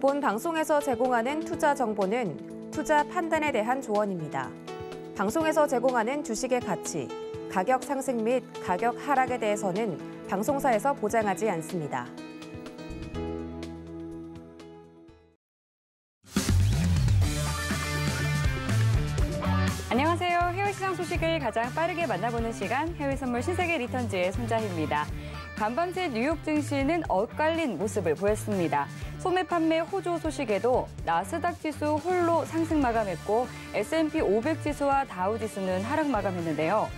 본 방송에서 제공하는 투자 정보는 투자 판단에 대한 조언입니다. 방송에서 제공하는 주식의 가치, 가격 상승 및 가격 하락에 대해서는 방송사에서 보장하지 않습니다. 안녕하세요. 해외시장 소식을 가장 빠르게 만나보는 시간, 해외선물 신세계 리턴즈의 손자희입니다. 간밤새 뉴욕 증시는 엇갈린 모습을 보였습니다. 소매 판매 호조 소식에도 나스닥 지수 홀로 상승 마감했고 S&P 500 지수와 다우 지수는 하락 마감했는데요.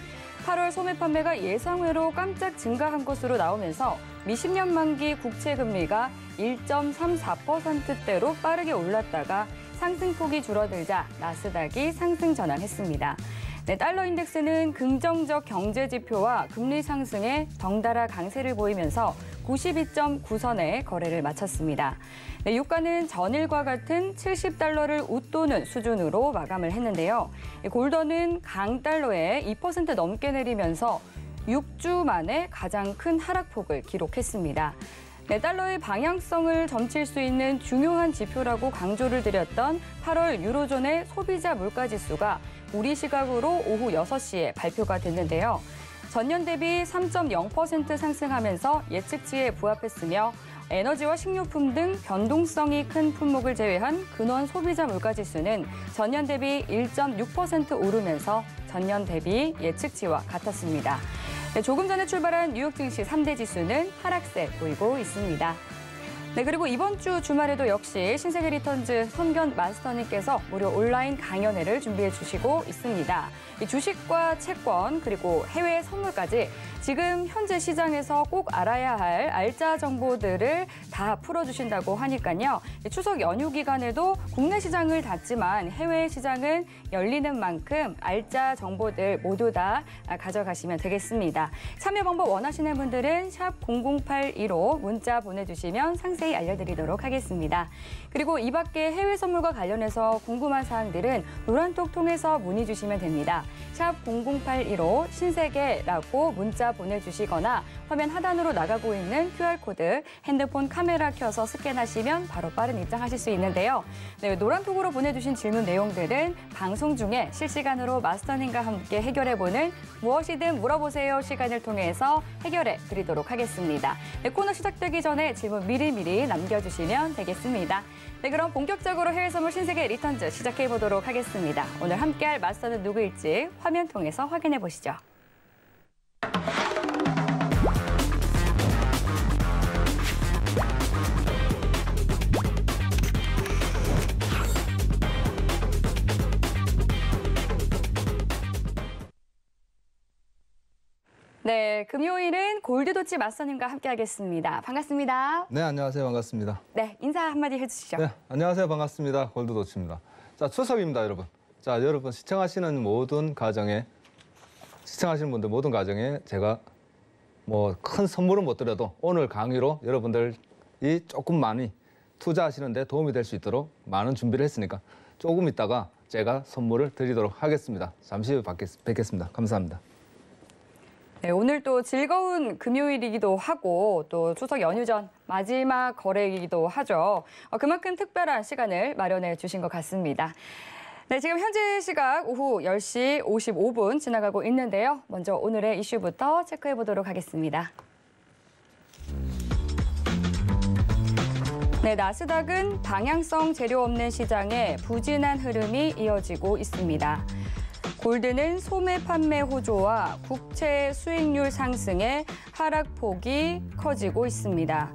8월 소매 판매가 예상외로 깜짝 증가한 것으로 나오면서 미 10년 만기 국채 금리가 1.34%대로 빠르게 올랐다가 상승폭이 줄어들자 나스닥이 상승 전환했습니다. 달러 인덱스는 긍정적 경제 지표와 금리 상승에 덩달아 강세를 보이면서 92.9선에 거래를 마쳤습니다. 유가는 전일과 같은 70달러를 웃도는 수준으로 마감을 했는데요. 골드는 강달러에 2% 넘게 내리면서 6주 만에 가장 큰 하락폭을 기록했습니다. 달러의 방향성을 점칠 수 있는 중요한 지표라고 강조를 드렸던 8월 유로존의 소비자 물가지수가 우리 시각으로 오후 6시에 발표가 됐는데요. 전년 대비 3.0% 상승하면서 예측치에 부합했으며 에너지와 식료품 등 변동성이 큰 품목을 제외한 근원 소비자 물가지수는 전년 대비 1.6% 오르면서 전년 대비 예측치와 같았습니다. 조금 전에 출발한 뉴욕 증시 3대 지수는 하락세 보이고 있습니다. 그리고 이번 주 주말에도 역시 신세계 리턴즈 선견 마스터님께서 무료 온라인 강연회를 준비해 주시고 있습니다. 이 주식과 채권 그리고 해외 선물까지 지금 현재 시장에서 꼭 알아야 할 알짜 정보들을 다 풀어주신다고 하니까요. 추석 연휴 기간에도 국내 시장을 닫지만 해외 시장은 열리는 만큼 알짜 정보들 모두 다 가져가시면 되겠습니다. 참여 방법 원하시는 분들은 샵 0082로 문자 보내주시면 상세히 알려드리도록 하겠습니다. 그리고 이 밖에 해외 선물과 관련해서 궁금한 사항들은 노란톡 통해서 문의 주시면 됩니다. 샵 0082로 신세계라고 문자 보내주시거나 화면 하단으로 나가고 있는 QR코드 핸드폰 카메라 켜서 스캔하시면 바로 빠른 입장하실 수 있는데요. 노란톡으로 보내주신 질문 내용들은 방송 중에 실시간으로 마스터님과 함께 해결해보는 무엇이든 물어보세요 시간을 통해서 해결해 드리도록 하겠습니다. 코너 시작되기 전에 질문 미리미리 남겨주시면 되겠습니다. 그럼 본격적으로 해외 선물 신세계 리턴즈 시작해보도록 하겠습니다. 오늘 함께할 마스터는 누구일지 화면 통해서 확인해 보시죠. 네, 금요일은 골드도치 마스터님과 함께하겠습니다. 반갑습니다. 네, 안녕하세요. 반갑습니다. 네, 인사 한마디 해주시죠. 네, 안녕하세요. 반갑습니다. 골드도치입니다. 자, 추석입니다, 여러분. 자, 여러분 시청하시는 분들 모든 가정에 제가 뭐 큰 선물은 못 드려도 오늘 강의로 여러분들이 조금 많이 투자하시는데 도움이 될 수 있도록 많은 준비를 했으니까 조금 있다가 제가 선물을 드리도록 하겠습니다. 잠시 후에 뵙겠습니다. 감사합니다. 네, 오늘 또 즐거운 금요일이기도 하고 또 추석 연휴 전 마지막 거래이기도 하죠. 그만큼 특별한 시간을 마련해 주신 것 같습니다. 네, 지금 현재 시각 오후 10시 55분 지나가고 있는데요. 먼저 오늘의 이슈부터 체크해 보도록 하겠습니다. 네, 나스닥은 방향성 재료 없는 시장에 부진한 흐름이 이어지고 있습니다. 골드는 소매 판매 호조와 국채 수익률 상승에 하락폭이 커지고 있습니다.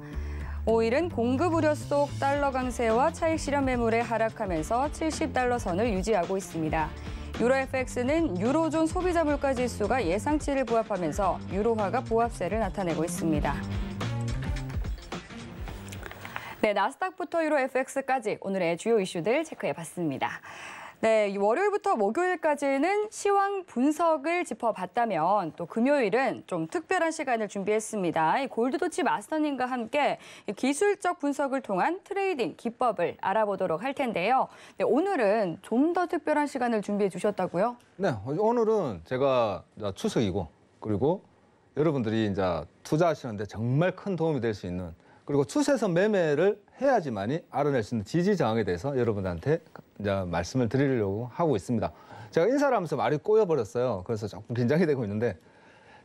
오일은 공급 우려 속 달러 강세와 차익 실현 매물에 하락하면서 70달러 선을 유지하고 있습니다. 유로 FX는 유로존 소비자 물가 지수가 예상치를 부합하면서 유로화가 보합세를 나타내고 있습니다. 네, 나스닥부터 유로 FX까지 오늘의 주요 이슈들 체크해봤습니다. 네, 월요일부터 목요일까지는 시황 분석을 짚어봤다면 또 금요일은 좀 특별한 시간을 준비했습니다. 골드도치 마스터님과 함께 기술적 분석을 통한 트레이딩 기법을 알아보도록 할 텐데요. 네, 오늘은 좀 더 특별한 시간을 준비해 주셨다고요? 네, 오늘은 제가 추석이고 그리고 여러분들이 이제 투자하시는데 정말 큰 도움이 될 수 있는 그리고 추세선 매매를 해야지만이 알아낼 수 있는 지지 저항에 대해서 여러분들한테 이제 말씀을 드리려고 하고 있습니다. 제가 인사를 하면서 말이 꼬여버렸어요. 그래서 조금 긴장이 되고 있는데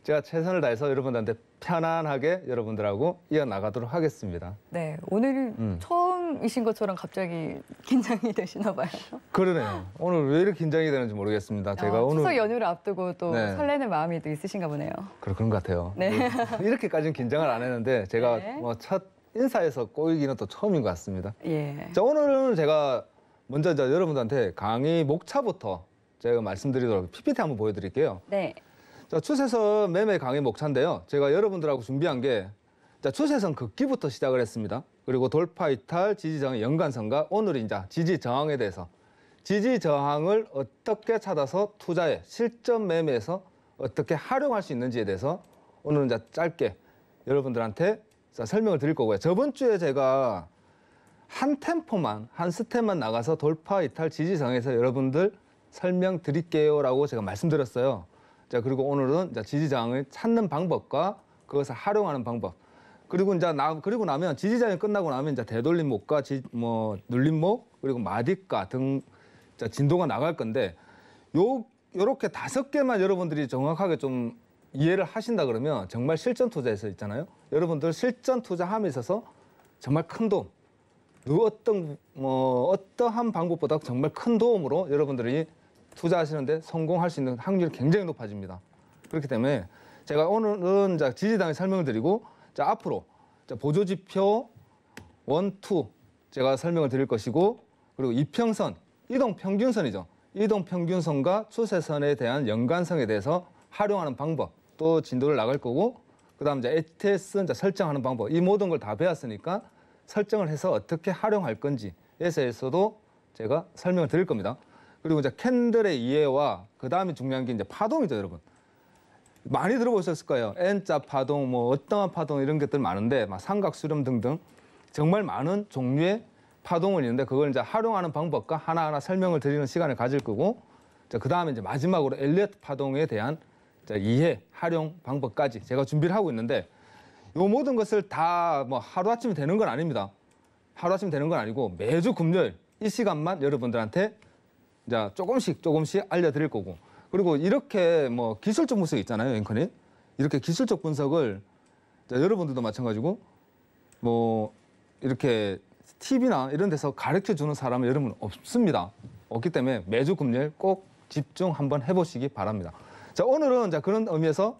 제가 최선을 다해서 여러분들한테 편안하게 여러분들하고 이어나가도록 하겠습니다. 네, 오늘 처음이신 것처럼 갑자기 긴장이 되시나 봐요. 그러네요. 오늘 왜 이렇게 긴장이 되는지 모르겠습니다. 제가 오늘 추석 연휴를 앞두고 또 네. 설레는 마음이 또 있으신가 보네요. 그런 것 같아요. 네. 이렇게까지는 긴장을 안 했는데 제가 네. 뭐 첫 인사에서 꼬이기는 또 처음인 것 같습니다. 예. 자, 오늘은 제가 먼저 이제 여러분들한테 강의 목차부터 제가 말씀드리도록 PPT 한번 보여드릴게요. 네. 자, 추세선 매매 강의 목차인데요. 제가 여러분들하고 준비한 게 자, 추세선 긋기부터 시작을 했습니다. 그리고 돌파 이탈, 지지 저항의 연관성과 오늘은 이제 지지 저항에 대해서 지지 저항을 어떻게 찾아서 투자에 실전 매매에서 어떻게 활용할 수 있는지에 대해서 오늘은 이제 짧게 여러분들한테 자, 설명을 드릴 거고요. 저번 주에 제가 한 템포만, 한 스텝만 나가서 돌파 이탈 지지 저항에서 여러분들 설명드릴게요라고 제가 말씀드렸어요. 자, 그리고 오늘은 이제 지지 저항을 찾는 방법과 그것을 활용하는 방법. 그리고 이제 그리고 나면 지지 저항이 끝나고 나면 이제 되돌림목과 눌림목 그리고 마디가 등 자, 진도가 나갈 건데 요렇게 5개만 여러분들이 정확하게 좀 이해를 하신다 그러면 정말 실전 투자에서 있잖아요. 여러분들 실전 투자함에 있어서 정말 큰 도움, 어떠한 방법보다 정말 큰 도움으로 여러분들이 투자하시는데 성공할 수 있는 확률이 굉장히 높아집니다. 그렇기 때문에 제가 오늘은 자, 지지당에 설명을 드리고 자, 앞으로 자, 보조지표 1, 2 제가 설명을 드릴 것이고 그리고 이평선, 이동평균선이죠. 이동평균선과 추세선에 대한 연관성에 대해서 활용하는 방법 또 진도를 나갈 거고 그다음 이제 ATS 이제 설정하는 방법 이 모든 걸 다 배웠으니까 설정을 해서 어떻게 활용할 건지에 대해서도 제가 설명을 드릴 겁니다. 그리고 이제 캔들의 이해와 그다음에 중요한 게 이제 파동이죠, 여러분. 많이 들어보셨을 거예요. N자 파동, 뭐 어떠한 파동 이런 것들 많은데 막 삼각 수렴 등등 정말 많은 종류의 파동을 있는데 그걸 이제 활용하는 방법과 하나하나 설명을 드리는 시간을 가질 거고 그다음에 이제 마지막으로 엘리어트 파동에 대한 이해, 활용 방법까지 제가 준비를 하고 있는데 이 모든 것을 다 뭐 하루아침에 되는 건 아닙니다. 하루아침에 되는 건 아니고 매주 금요일 이 시간만 여러분들한테 이제 조금씩 알려드릴 거고 그리고 이렇게 뭐 기술적 분석이 있잖아요, 앵커님. 이렇게 기술적 분석을 여러분들도 마찬가지고 뭐 이렇게 TV나 이런 데서 가르쳐 주는 사람은 여러분 없습니다. 없기 때문에 매주 금요일 꼭 집중 한번 해보시기 바랍니다. 자, 오늘은 자, 그런 의미에서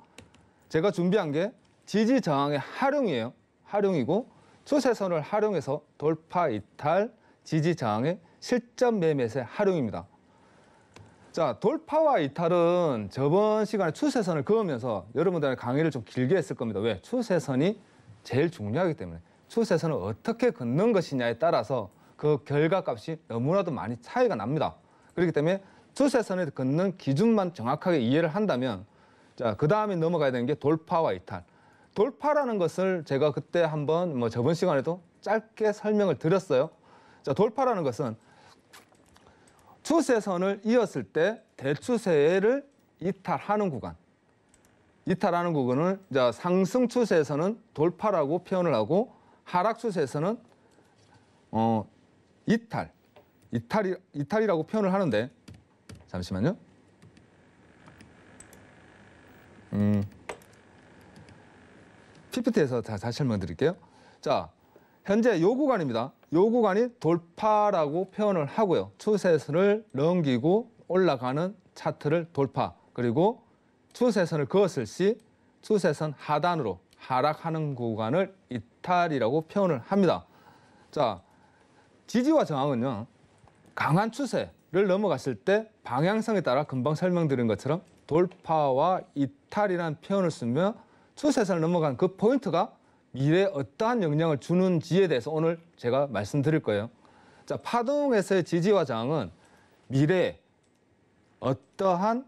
제가 준비한 게 지지 저항의 활용이에요. 활용이고 추세선을 활용해서 돌파 이탈, 지지 저항의 실전 매매의 활용입니다. 자, 돌파와 이탈은 저번 시간에 추세선을 그으면서 여러분들의 강의를 좀 길게 했을 겁니다. 왜? 추세선이 제일 중요하기 때문에. 추세선을 어떻게 긋는 것이냐에 따라서 그 결과값이 너무나도 많이 차이가 납니다. 그렇기 때문에 추세선을 긋는 기준만 정확하게 이해를 한다면 자, 그 다음에 넘어가야 되는 게 돌파와 이탈. 돌파라는 것을 제가 그때 한번 뭐 저번 시간에도 짧게 설명을 드렸어요. 자, 돌파라는 것은 추세선을 이었을 때 대추세를 이탈하는 구간. 이탈하는 구간을 자, 상승 추세에서는 돌파라고 표현을 하고 하락 추세에서는 이탈이라고 표현을 하는데 잠시만요. PPT에서 다시 설명드릴게요. 자, 현재 요 구간입니다. 요 구간이 돌파라고 표현을 하고요. 추세선을 넘기고 올라가는 차트를 돌파. 그리고 추세선을 그었을 시 추세선 하단으로 하락하는 구간을 이탈이라고 표현을 합니다. 자, 지지와 저항은요. 강한 추세를 넘어갔을 때 방향성에 따라 금방 설명드린 것처럼 돌파와 이탈이라는 표현을 쓰며 추세선을 넘어간 그 포인트가 미래에 어떠한 영향을 주는지에 대해서 오늘 제가 말씀드릴 거예요. 자, 파동에서의 지지와 저항은 미래에 어떠한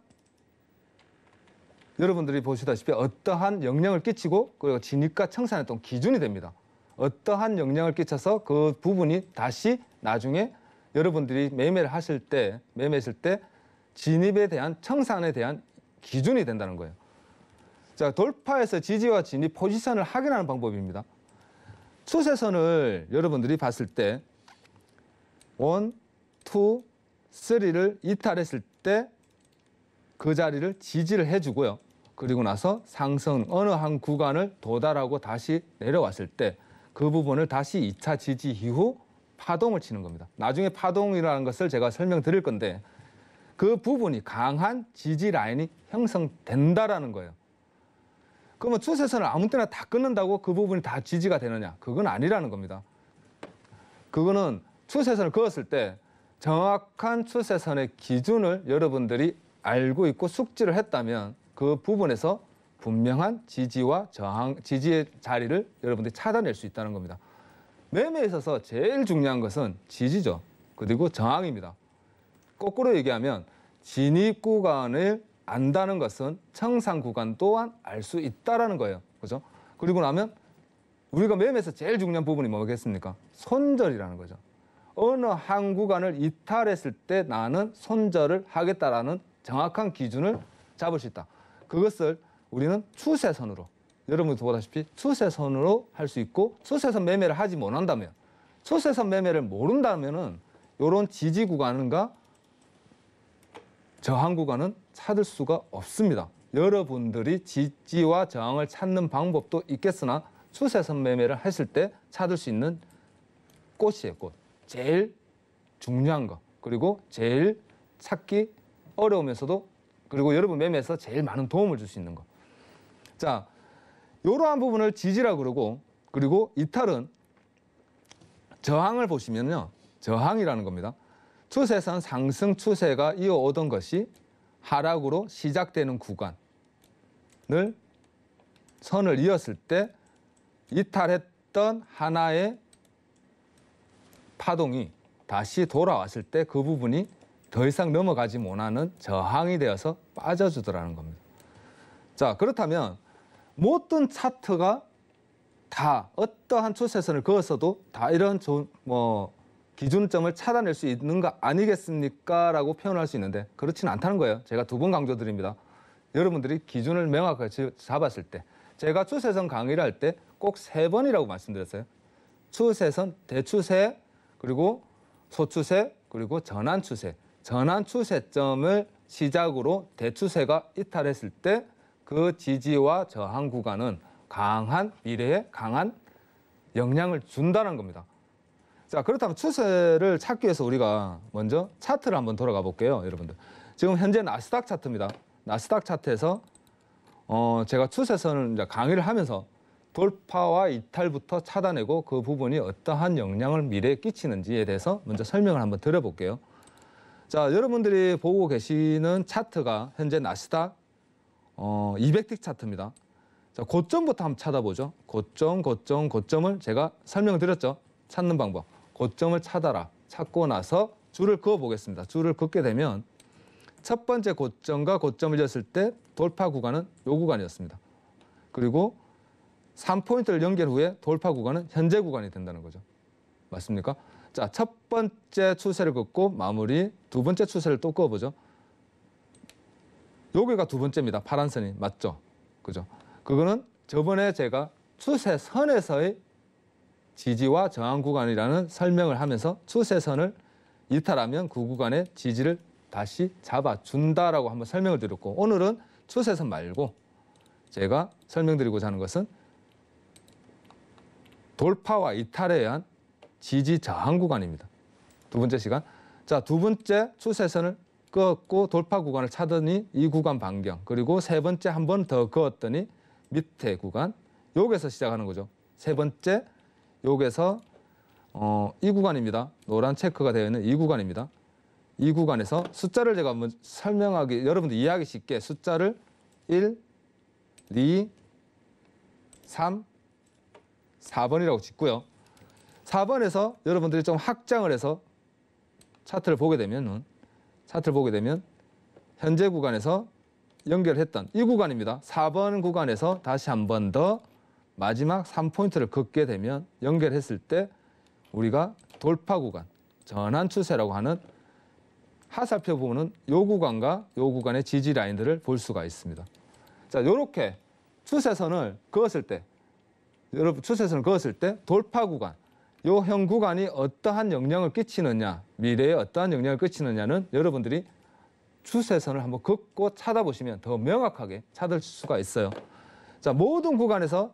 여러분들이 보시다시피 어떠한 영향을 끼치고 그리고 진입과 청산의 어떤 기준이 됩니다. 어떠한 영향을 끼쳐서 그 부분이 다시 나중에 여러분들이 매매했을 때 진입에 대한 청산에 대한 기준이 된다는 거예요. 자, 돌파에서 지지와 진입 포지션을 확인하는 방법입니다. 추세선을 여러분들이 봤을 때 1, 2, 3를 이탈했을 때 그 자리를 지지를 해주고요. 그리고 나서 상승 어느 한 구간을 도달하고 다시 내려왔을 때 그 부분을 다시 2차 지지 이후 파동을 치는 겁니다. 나중에 파동이라는 것을 제가 설명드릴 건데 그 부분이 강한 지지 라인이 형성된다라는 거예요. 그러면 추세선을 아무 때나 다 끊는다고 그 부분이 다 지지가 되느냐? 그건 아니라는 겁니다. 그거는 추세선을 그었을 때 정확한 추세선의 기준을 여러분들이 알고 있고 숙지를 했다면 그 부분에서 분명한 지지와 저항, 지지의 자리를 여러분들이 찾아낼 수 있다는 겁니다. 매매에 있어서 제일 중요한 것은 지지죠. 그리고 저항입니다. 거꾸로 얘기하면 진입 구간을 안다는 것은 청산 구간 또한 알 수 있다라는 거예요. 그죠? 그리고 나면 우리가 매매에서 제일 중요한 부분이 뭐겠습니까? 손절이라는 거죠. 어느 한 구간을 이탈했을 때 나는 손절을 하겠다라는 정확한 기준을 잡을 수 있다. 그것을 우리는 추세선으로, 여러분도 보다시피 추세선으로 할 수 있고 추세선 매매를 하지 못한다면, 추세선 매매를 모른다면은 이런 지지 구간과 저항 구간은 찾을 수가 없습니다. 여러분들이 지지와 저항을 찾는 방법도 있겠으나 추세선 매매를 했을 때 찾을 수 있는 꽃이에요, 꽃. 제일 중요한 거. 그리고 제일 찾기 어려우면서도 그리고 여러분 매매에서 제일 많은 도움을 줄 수 있는 거. 자, 이러한 부분을 지지라고 그러고 그리고 이탈은 저항을 보시면요. 저항이라는 겁니다. 추세선 상승 추세가 이어오던 것이 하락으로 시작되는 구간을 선을 이었을 때 이탈했던 하나의 파동이 다시 돌아왔을 때 그 부분이 더 이상 넘어가지 못하는 저항이 되어서 빠져주더라는 겁니다. 자, 그렇다면 모든 차트가 다 어떠한 추세선을 그었어도 다 이런 기준점을 찾아낼 수 있는 거 아니겠습니까? 라고 표현할 수 있는데 그렇지는 않다는 거예요. 제가 2번 강조드립니다. 여러분들이 기준을 명확하게 잡았을 때 제가 추세선 강의를 할 때 꼭 3번이라고 말씀드렸어요. 추세선, 대추세, 그리고 소추세, 그리고 전환추세. 전환추세점을 시작으로 대추세가 이탈했을 때 그 지지와 저항 구간은 강한 미래에 강한 영향을 준다는 겁니다. 자, 그렇다면 추세를 찾기 위해서 우리가 먼저 차트를 한번 돌아가 볼게요, 여러분들. 지금 현재 나스닥 차트입니다. 나스닥 차트에서 제가 추세선을 이제 강의를 하면서 돌파와 이탈부터 찾아내고 그 부분이 어떠한 영향을 미래에 끼치는지에 대해서 먼저 설명을 한번 드려볼게요. 자, 여러분들이 보고 계시는 차트가 현재 나스닥 200틱 차트입니다. 자, 고점부터 한번 찾아보죠. 고점을 제가 설명을 드렸죠. 찾는 방법. 고점을 찾아라. 찾고 나서 줄을 그어 보겠습니다. 줄을 긋게 되면 첫 번째 고점과 고점을 이었을 때 돌파 구간은 이 구간이었습니다. 그리고 3포인트를 연결 후에 돌파 구간은 현재 구간이 된다는 거죠. 맞습니까? 자, 첫 번째 추세를 긋고 마무리, 두 번째 추세를 또 그어보죠. 여기가 두 번째입니다. 파란 선이. 맞죠? 그죠? 그거는 저번에 제가 추세선에서의 지지와 저항 구간이라는 설명을 하면서 추세선을 이탈하면 그 구간의 지지를 다시 잡아준다라고 한번 설명을 드렸고, 오늘은 추세선 말고 제가 설명드리고자 하는 것은 돌파와 이탈에 의한 지지 저항 구간입니다. 두 번째 시간. 자, 두 번째 추세선을 그었고 돌파 구간을 찾더니 이 구간 반경, 그리고 세 번째 한 번 더 그었더니 밑에 구간, 여기서 시작하는 거죠. 세 번째 여기서 이 구간입니다. 노란 체크가 되어 있는 이 구간입니다. 이 구간에서 숫자를 제가 한번 설명하기, 여러분들 이해하기 쉽게 숫자를 1, 2, 3, 4번이라고 짓고요. 4번에서 여러분들이 좀 확장을 해서 차트를 보게 되면 현재 구간에서 연결했던 이 구간입니다. 4번 구간에서 다시 한 번 더 마지막 3포인트를 긋게 되면 연결했을 때 우리가 돌파 구간, 전환 추세라고 하는 하살표 부분은 이 구간과 이 구간의 지지 라인들을 볼 수가 있습니다. 자, 이렇게 추세선을 그었을 때 여러분 추세선을 그었을 때 돌파 구간, 요 현 구간이 어떠한 영향을 끼치느냐, 미래에 어떠한 영향을 끼치느냐는 여러분들이 추세선을 한번 긋고 찾아보시면 더 명확하게 찾을 수가 있어요. 자, 모든 구간에서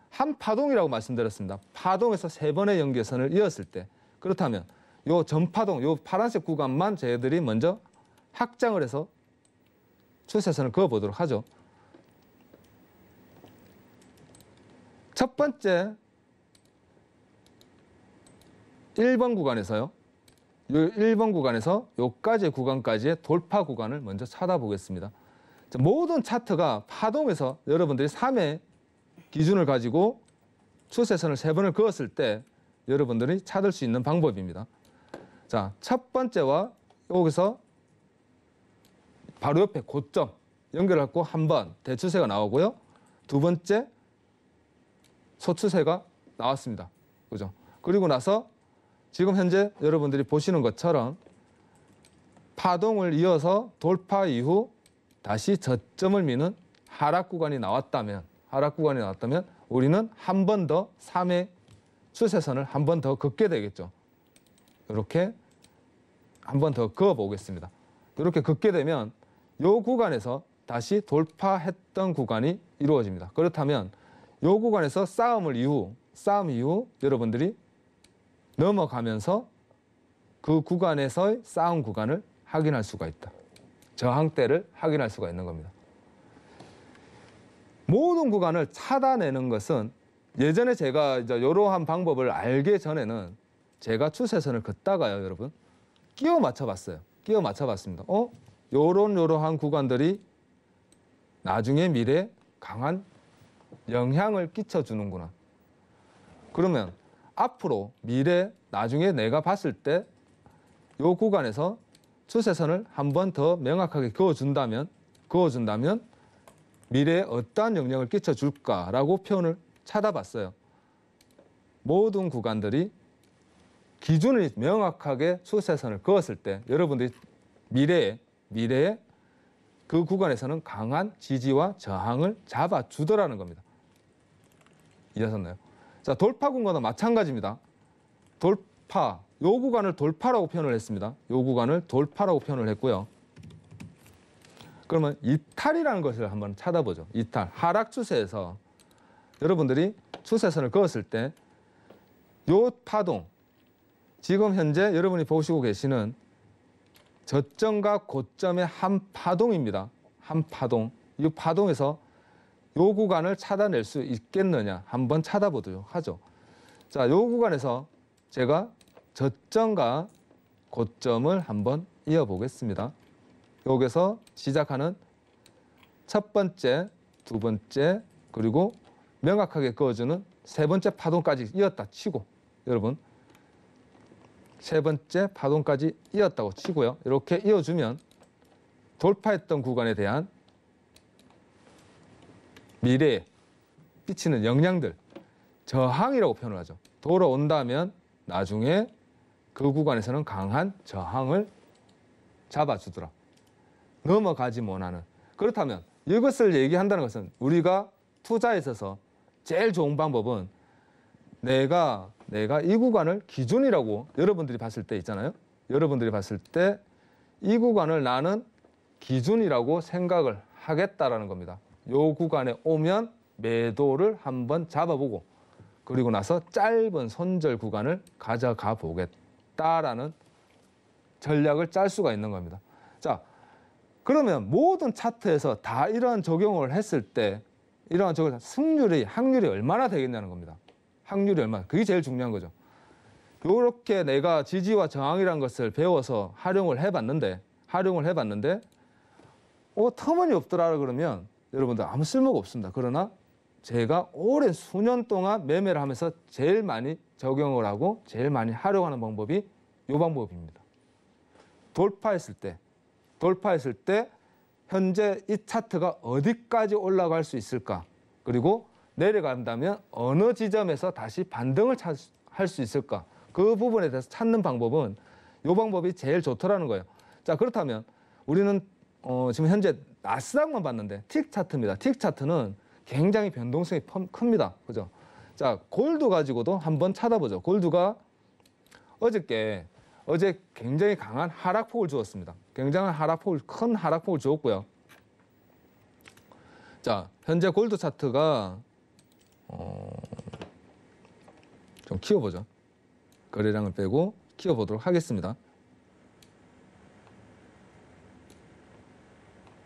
한 파동이라고 말씀드렸습니다. 파동에서 3번의 연계선을 이었을 때, 그렇다면 요 전파동, 요 파란색 구간만 저희들이 먼저 확장을 해서 추세선을 그어보도록 하죠. 첫 번째 1번 구간에서요. 요 1번 구간에서 요까지 구간까지의 돌파 구간을 먼저 찾아보겠습니다. 자, 모든 차트가 파동에서 여러분들이 3의 기준을 가지고 추세선을 3번을 그었을 때 여러분들이 찾을 수 있는 방법입니다. 자, 첫 번째와 여기서 바로 옆에 고점 연결하고 한번 대추세가 나오고요. 두 번째 소추세가 나왔습니다. 그죠? 그리고 나서 지금 현재 여러분들이 보시는 것처럼 파동을 이어서 돌파 이후 다시 저점을 미는 하락 구간이 나왔다면 우리는 한 번 더 3의 추세선을 한 번 더 긋게 되겠죠. 이렇게 한 번 더 그어 보겠습니다. 이렇게 긋게 되면 이 구간에서 다시 돌파했던 구간이 이루어집니다. 그렇다면 이 구간에서 싸움 이후 여러분들이 넘어가면서 그 구간에서의 싸움 구간을 확인할 수가 있다. 저항대를 확인할 수가 있는 겁니다. 모든 구간을 찾아내는 것은 예전에 제가 이제 이러한 방법을 알기 전에는 제가 추세선을 긋다가요, 여러분 끼워 맞춰봤어요. 끼워 맞춰봤습니다. 요러한 구간들이 나중에 미래에 강한 영향을 끼쳐주는구나. 그러면 앞으로 미래 나중에 내가 봤을 때 요 구간에서 추세선을 한 번 더 명확하게 그어준다면 미래에 어떠한 영향을 끼쳐줄까라고 표현을 찾아봤어요. 모든 구간들이 기준을 명확하게 추세선을 그었을 때 여러분들이 미래에 그 구간에서는 강한 지지와 저항을 잡아주더라는 겁니다. 이해하셨나요? 자, 돌파 구간도 마찬가지입니다. 돌파, 요 구간을 돌파라고 표현을 했습니다. 요 구간을 돌파라고 표현을 했고요. 그러면 이탈이라는 것을 한번 찾아보죠. 이탈, 하락 추세에서 여러분들이 추세선을 그었을 때 요 파동, 지금 현재 여러분이 보시고 계시는 저점과 고점의 한 파동입니다. 한 파동. 이 파동에서 요 구간을 찾아낼 수 있겠느냐 한번 찾아보도록 하죠. 자, 요 구간에서 제가 저점과 고점을 한번 이어보겠습니다. 여기서 시작하는 첫 번째, 두 번째, 그리고 명확하게 그어주는 세 번째 파동까지 이었다 치고, 여러분 세 번째 파동까지 이었다고 치고요. 이렇게 이어주면 돌파했던 구간에 대한 미래에 끼치는 영향들, 저항이라고 표현을 하죠. 돌아온다면 나중에 그 구간에서는 강한 저항을 잡아주더라. 넘어가지 못하는. 그렇다면 이것을 얘기한다는 것은 우리가 투자에 있어서 제일 좋은 방법은 내가 이 구간을 기준이라고 여러분들이 봤을 때 있잖아요. 여러분들이 봤을 때 이 구간을 나는 기준이라고 생각을 하겠다라는 겁니다. 요 구간에 오면 매도를 한번 잡아보고 그리고 나서 짧은 손절 구간을 가져가 보겠다라는 전략을 짤 수가 있는 겁니다. 자, 그러면 모든 차트에서 다 이러한 적용을 했을 때 이러한 확률이 얼마나 되겠냐는 겁니다. 확률이 얼마나, 그게 제일 중요한 거죠. 이렇게 내가 지지와 저항이라는 것을 배워서 활용을 해봤는데 터무니없더라 그러면 여러분들 아무 쓸모가 없습니다. 그러나 제가 오랜 수년 동안 매매를 하면서 제일 많이 적용을 하고 제일 많이 활용하는 방법이 이 방법입니다. 돌파했을 때 현재 이 차트가 어디까지 올라갈 수 있을까? 그리고 내려간다면 어느 지점에서 다시 반등을 할 수 있을까? 그 부분에 대해서 찾는 방법은 이 방법이 제일 좋더라는 거예요. 자, 그렇다면 우리는 지금 현재 나스닥만 봤는데 틱 차트입니다. 틱 차트는 굉장히 변동성이 큽니다. 그죠? 자, 골드 가지고도 한번 찾아보죠. 골드가 어제 굉장히 강한 하락폭을 주었습니다. 굉장한 하락폭을, 큰 하락폭을 주었고요. 자, 현재 골드 차트가 좀 키워보죠. 거래량을 빼고 키워보도록 하겠습니다.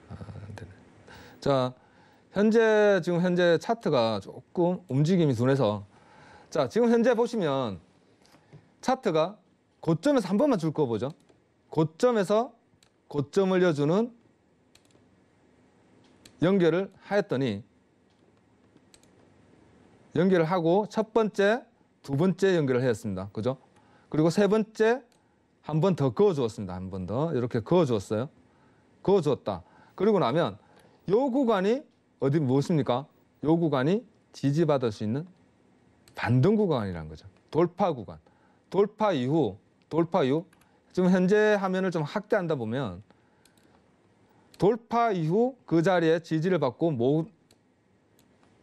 안 되네. 자, 지금 현재 차트가 조금 움직임이 둔해서, 자, 지금 현재 보시면 차트가 고점에서 한 번만 줄 거 보죠. 고점에서 고점을 이어주는 연결을 하였더니, 연결을 하고 첫 번째, 두 번째 연결을 하였습니다. 그죠? 그리고 세 번째 한 번 더 그어 주었습니다. 한 번 더 이렇게 그어 주었어요. 그어 주었다. 그리고 나면 요 구간이 무엇입니까? 요 구간이 지지받을 수 있는 반등 구간이라는 거죠. 돌파 구간. 돌파 이후 지금 현재 화면을 좀 확대한다 보면 돌파 이후 그 자리에 지지를 받고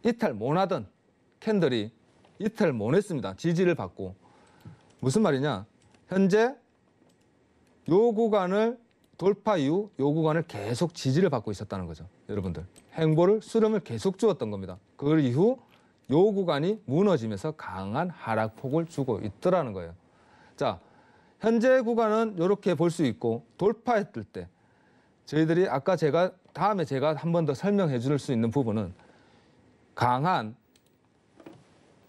이탈 못하던 캔들이 이탈 못했습니다. 지지를 받고. 무슨 말이냐? 현재 요 구간을 돌파 이후 요 구간을 계속 지지를 받고 있었다는 거죠. 여러분들. 수렴을 계속 주었던 겁니다. 그 이후 요 구간이 무너지면서 강한 하락폭을 주고 있더라는 거예요. 자, 현재 구간은 이렇게 볼 수 있고 돌파했을 때 저희들이 아까 다음에 제가 한 번 더 설명해 줄 수 있는 부분은 강한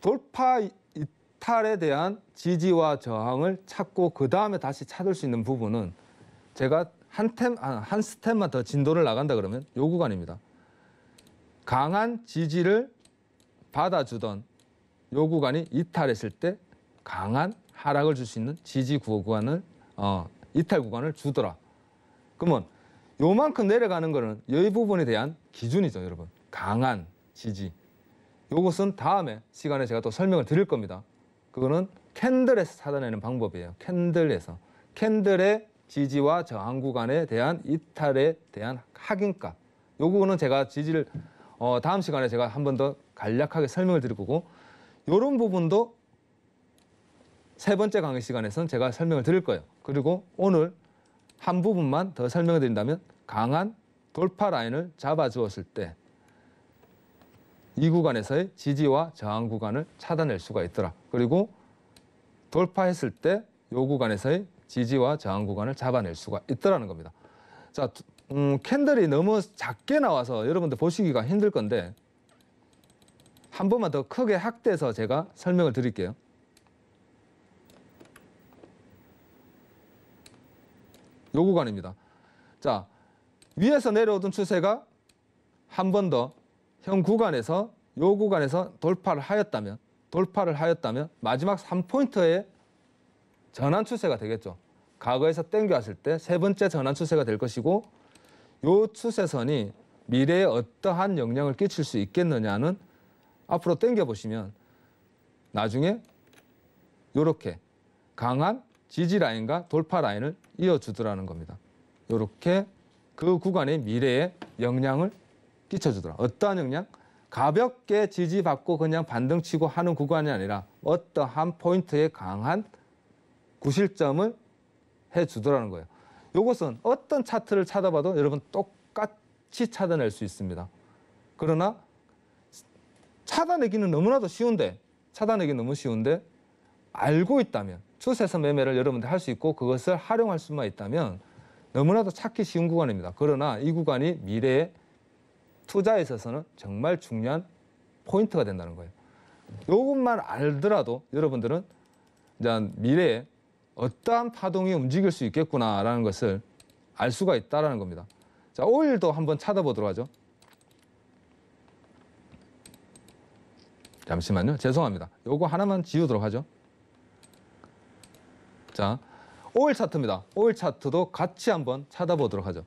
돌파 이탈에 대한 지지와 저항을 찾고 그 다음에 다시 찾을 수 있는 부분은 제가 한 스텝만 더 진도를 나간다 그러면 요 구간입니다. 강한 지지를 받아주던 요 구간이 이탈했을 때 강한 하락을 줄 수 있는 지지 구간을 이탈 구간을 주더라. 그러면 요만큼 내려가는 거는 이 부분에 대한 기준이죠, 여러분. 강한 지지. 요것은 다음에 시간에 제가 또 설명을 드릴 겁니다. 그거는 캔들에서 찾아내는 방법이에요. 캔들의 지지와 저항 구간에 대한 이탈에 대한 확인가. 요거는 제가 지지를 다음 시간에 제가 한 번 더 간략하게 설명을 드릴 거고, 요런 부분도 세 번째 강의 시간에서는 제가 설명을 드릴 거예요. 그리고 오늘 한 부분만 더 설명을 드린다면 강한 돌파 라인을 잡아주었을 때 이 구간에서의 지지와 저항 구간을 찾아낼 수가 있더라. 그리고 돌파했을 때 이 구간에서의 지지와 저항 구간을 잡아낼 수가 있더라는 겁니다. 자, 캔들이 너무 작게 나와서 여러분들 보시기가 힘들 건데 한 번만 더 크게 확대해서 제가 설명을 드릴게요. 요 구간입니다. 자, 위에서 내려오던 추세가 한 번 더 현 구간에서 요 구간에서 돌파를 하였다면 마지막 3포인트의 전환 추세가 되겠죠. 과거에서 땡겨왔을 때 세 번째 전환 추세가 될 것이고, 요 추세선이 미래에 어떠한 영향을 끼칠 수 있겠느냐는 앞으로 땡겨보시면 나중에 요렇게 강한 지지 라인과 돌파 라인을 이어주더라는 겁니다. 요렇게 그 구간의 미래에 영향을 끼쳐주더라. 어떠한 영향? 가볍게 지지받고 그냥 반등치고 하는 구간이 아니라 어떠한 포인트에 강한 구실점을 해주더라는 거예요. 이것은 어떤 차트를 찾아봐도 여러분 똑같이 찾아낼 수 있습니다. 그러나 찾아내기는 너무 쉬운데 알고 있다면 추세선 매매를 여러분들 할 수 있고 그것을 활용할 수만 있다면 너무나도 찾기 쉬운 구간입니다. 그러나 이 구간이 미래의 투자에 있어서는 정말 중요한 포인트가 된다는 거예요. 이것만 알더라도 여러분들은 이제 미래에 어떠한 파동이 움직일 수 있겠구나라는 것을 알 수가 있다는 겁니다. 자, 오일도 한번 찾아보도록 하죠. 잠시만요. 죄송합니다. 요거 하나만 지우도록 하죠. 자, 오일 차트입니다. 오일 차트도 같이 한번 찾아보도록 하죠.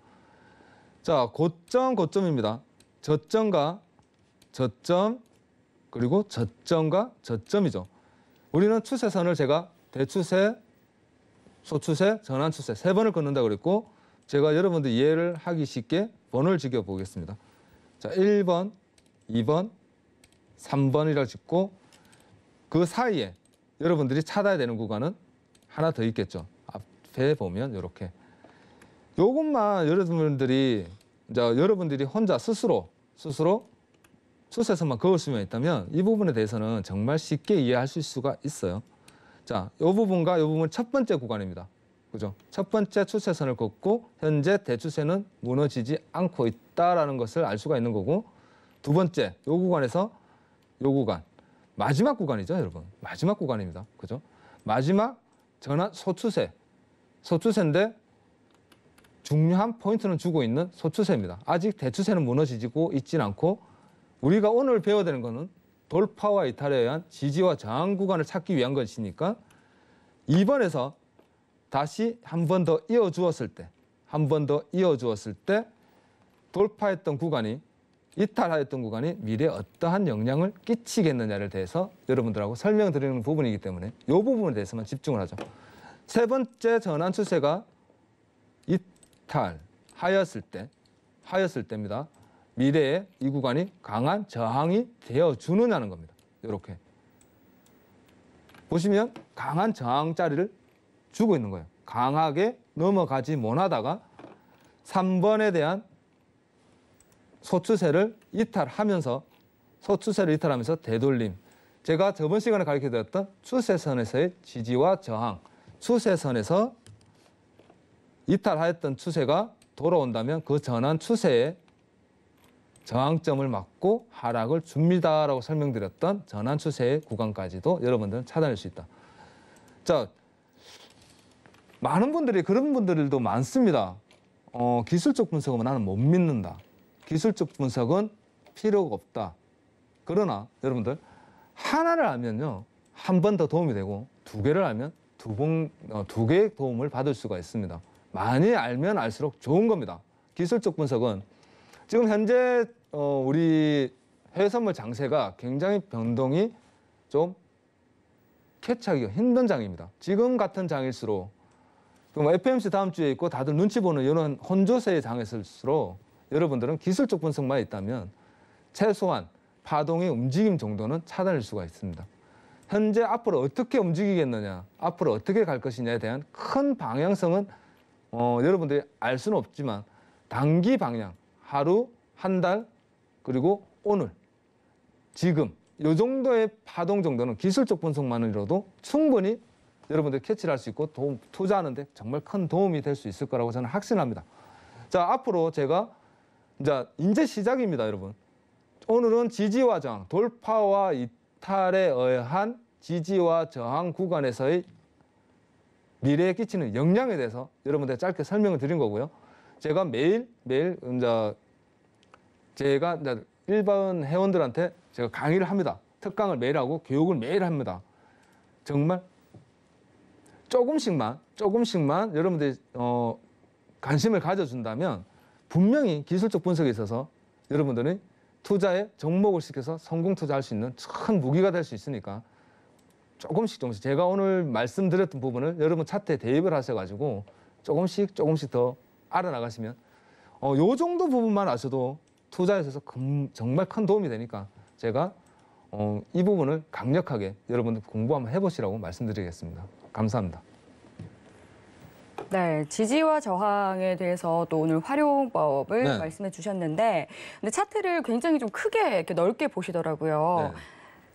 자, 고점입니다. 저점과 저점, 그리고 저점과 저점이죠. 우리는 추세선을 제가 대추세, 소추세, 전환추세 세 번을 긋는다고 그랬고, 제가 여러분들 이해를 하기 쉽게 번호를 지겨 보겠습니다. 자, 1번, 2번, 3번이라고 짓고 그 사이에 여러분들이 찾아야 되는 구간은 하나 더 있겠죠. 앞에 보면 이렇게. 요것만 여러분들이 혼자 스스로 수세선만 그을 수만 있다면 이 부분에 대해서는 정말 쉽게 이해하실 수가 있어요. 자, 이 부분과 이 부분 첫 번째 구간입니다. 그죠? 첫 번째 추세선을 긋고 현재 대추세는 무너지지 않고 있다라는 것을 알 수가 있는 거고, 두 번째 이 구간에서 이 구간 마지막 구간이죠, 여러분. 마지막 구간입니다. 그죠? 마지막 전환 소추세인데 중요한 포인트는 주고 있는 소추세입니다. 아직 대추세는 무너지고 있지는 않고 우리가 오늘 배워야 되는 거는 돌파와 이탈에 의한 지지와 저항 구간을 찾기 위한 것이니까 2번에서 다시 한 번 더 이어주었을 때 돌파했던 구간이 이탈하였던 구간이 미래에 어떠한 영향을 끼치겠느냐를 대해서 여러분들하고 설명드리는 부분이기 때문에 이 부분에 대해서만 집중을 하죠. 세 번째 전환 추세가 이탈하였을 때입니다. 미래에 이 구간이 강한 저항이 되어주느냐는 겁니다. 이렇게 보시면 강한 저항 자리를 주고 있는 거예요. 강하게 넘어가지 못하다가 3번에 대한 소추세를 이탈하면서 되돌림. 제가 저번 시간에 가르쳐드렸던 추세선에서의 지지와 저항, 추세선에서 이탈하였던 추세가 돌아온다면 그 전환 추세에 저항점을 맞고 하락을 줍니다라고 설명드렸던 전환 추세의 구간까지도 여러분들은 찾아낼 수 있다. 자, 많은 분들이 그런 분들도 많습니다. 기술적 분석은 나는 못 믿는다. 기술적 분석은 필요가 없다. 그러나 여러분들 하나를 알면요, 한 번 더 도움이 되고 두 개를 알면 두 개의 도움을 받을 수가 있습니다. 많이 알면 알수록 좋은 겁니다. 기술적 분석은 지금 현재 우리 해외선물 장세가 굉장히 변동이 좀 캐치하기가 힘든 장입니다. 지금 같은 장일수록 FMC 다음 주에 있고 다들 눈치 보는 이런 혼조세의 장일수록 여러분들은 기술적 분석만 있다면 최소한 파동의 움직임 정도는 찾아낼 수가 있습니다. 현재 앞으로 어떻게 움직이겠느냐, 앞으로 어떻게 갈 것이냐에 대한 큰 방향성은 여러분들이 알 수는 없지만 단기 방향, 하루, 한 달, 그리고 오늘, 지금 이 정도의 파동 정도는 기술적 분석만으로도 충분히 여러분들이 캐치를 할 수 있고 투자하는데 정말 큰 도움이 될 수 있을 거라고 저는 확신합니다. 자, 앞으로 제가 이제 시작입니다, 여러분. 오늘은 지지와 저항, 돌파와 이탈에 의한 지지와 저항 구간에서의 미래에 끼치는 영향에 대해서 여러분들 짧게 설명을 드린 거고요. 제가 매일 제가 일반 회원들한테 제가 강의를 합니다. 특강을 매일 하고 교육을 매일 합니다. 정말 조금씩만 여러분들이 관심을 가져준다면 분명히 기술적 분석에 있어서 여러분들이 투자에 접목을 시켜서 성공 투자할 수 있는 큰 무기가 될 수 있으니까 조금씩 제가 오늘 말씀드렸던 부분을 여러분 차트에 대입을 하셔가지고 조금씩 더 알아나가시면 요 정도 부분만 아셔도 투자에 있어서 정말 큰 도움이 되니까 제가 이 부분을 강력하게 여러분들 공부 한번 해보시라고 말씀드리겠습니다. 감사합니다. 네, 지지와 저항에 대해서 또 오늘 활용법을 네. 말씀해 주셨는데, 근데 차트를 굉장히 좀 크게 이렇게 넓게 보시더라고요. 네.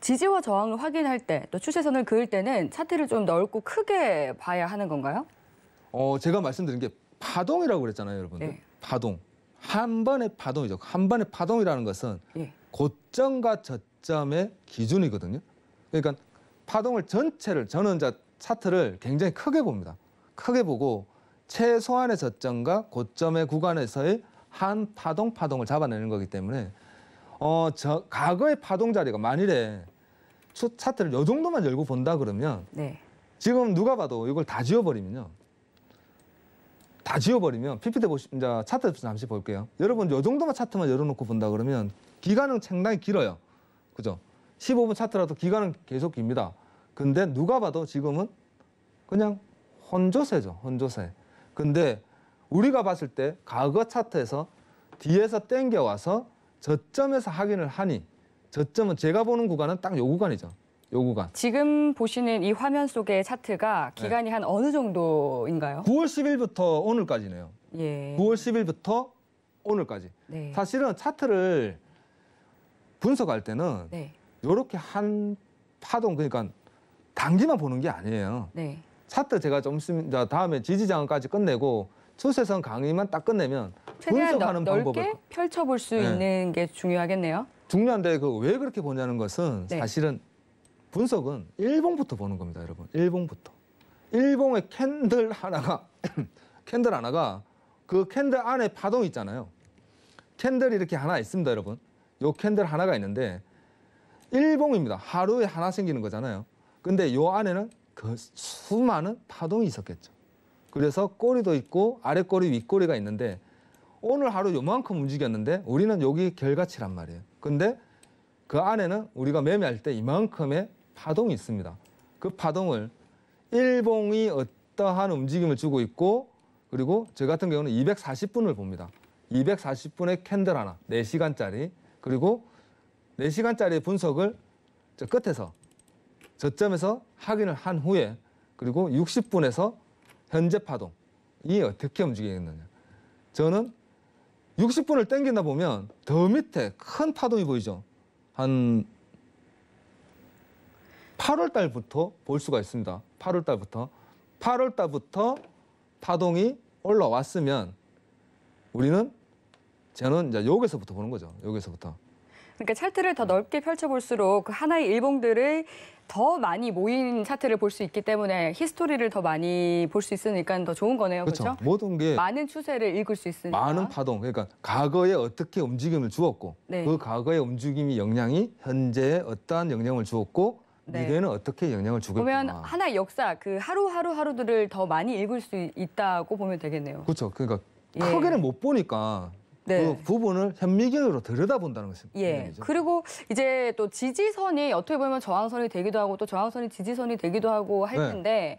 지지와 저항을 확인할 때, 또 추세선을 그을 때는 차트를 좀 넓고 크게 봐야 하는 건가요? 제가 말씀드린 게 파동이라고 그랬잖아요, 여러분들. 네. 파동. 한 번의 파동이죠. 한 번의 파동이라는 것은 예. 고점과 저점의 기준이거든요. 그러니까 파동을 전체를 저는 차트를 굉장히 크게 봅니다. 크게 보고 최소한의 저점과 고점의 구간에서의 한 파동을 잡아내는 거기 때문에 과거의 파동 자리가 만일에 차트를 이 정도만 열고 본다 그러면 네. 지금 누가 봐도 이걸 다 지워버리면 PPT 차트 잠시 볼게요. 여러분 이 정도만 차트만 열어놓고 본다 그러면 기간은 상당히 길어요. 그죠? 15분 차트라도 기간은 계속 깁니다. 근데 누가 봐도 지금은 그냥 혼조세죠. 혼조세. 근데 우리가 봤을 때 과거 차트에서 뒤에서 땡겨와서 저점에서 확인을 하니 저점은 제가 보는 구간은 딱 요 구간이죠. 요 구간. 지금 보시는 이 화면 속의 차트가 기간이 한 어느 정도인가요? 9월 10일부터 오늘까지네요. 예. 9월 10일부터 오늘까지. 네. 사실은 차트를 분석할 때는 네. 이렇게 한 파동, 그러니까 단기만 보는 게 아니에요. 네. 차트 제가 좀 있으면 다음에 지지장까지 끝내고 추세선 강의만 딱 끝내면 최대한 분석하는 넓게 방법을 펼쳐볼 수 네. 있는 게 중요하겠네요. 중요한데 그 왜 그렇게 보냐는 것은 네. 사실은 분석은 일봉부터 보는 겁니다, 여러분. 일봉부터. 일봉의 캔들 하나가 캔들 하나가 그 캔들 안에 파동이 있잖아요. 캔들이 이렇게 하나 있습니다, 여러분. 요 캔들 하나가 있는데 일봉입니다. 하루에 하나 생기는 거잖아요. 근데 요 안에는 그 수많은 파동이 있었겠죠. 그래서 꼬리도 있고 아래 꼬리, 윗 꼬리가 있는데 오늘 하루 요만큼 움직였는데 우리는 여기 결과치란 말이에요. 근데 그 안에는 우리가 매매할 때 이만큼의 파동이 있습니다. 그 파동을 일봉이 어떠한 움직임을 주고 있고 그리고 저 같은 경우는 240분을 봅니다. 240분의 캔들 하나, 4시간짜리 그리고 4시간짜리 분석을 저 끝에서 저점에서 확인을 한 후에 그리고 60분에서 현재 파동이 어떻게 움직이겠느냐. 저는 60분을 땡긴다 보면 더 밑에 큰 파동이 보이죠. 한 8월 달부터 볼 수가 있습니다. 8월 달부터 파동이 올라왔으면 우리는 저는 이제 여기서부터 보는 거죠. 여기서부터. 그러니까 차트를 더 넓게 펼쳐볼수록 그 하나의 일봉들을 더 많이 모인 차트를 볼 수 있기 때문에 히스토리를 더 많이 볼 수 있으니까 더 좋은 거네요. 그렇죠? 모든 게 많은 추세를 읽을 수 있으니까. 많은 파동, 그러니까 과거에 어떻게 움직임을 주었고 네. 그 과거의 움직임이 영향이 현재에 어떠한 영향을 주었고 네. 미래는 어떻게 영향을 주겠구나. 보면 하나의 역사, 그 하루하루들을 더 많이 읽을 수 있다고 보면 되겠네요. 그렇죠. 그러니까 예. 크게는 못 보니까 네. 그 부분을 현미경으로 들여다본다는 것입니다. 예. 그리고 이제 또 지지선이 어떻게 보면 저항선이 되기도 하고 또 저항선이 지지선이 되기도 하고 할 네. 텐데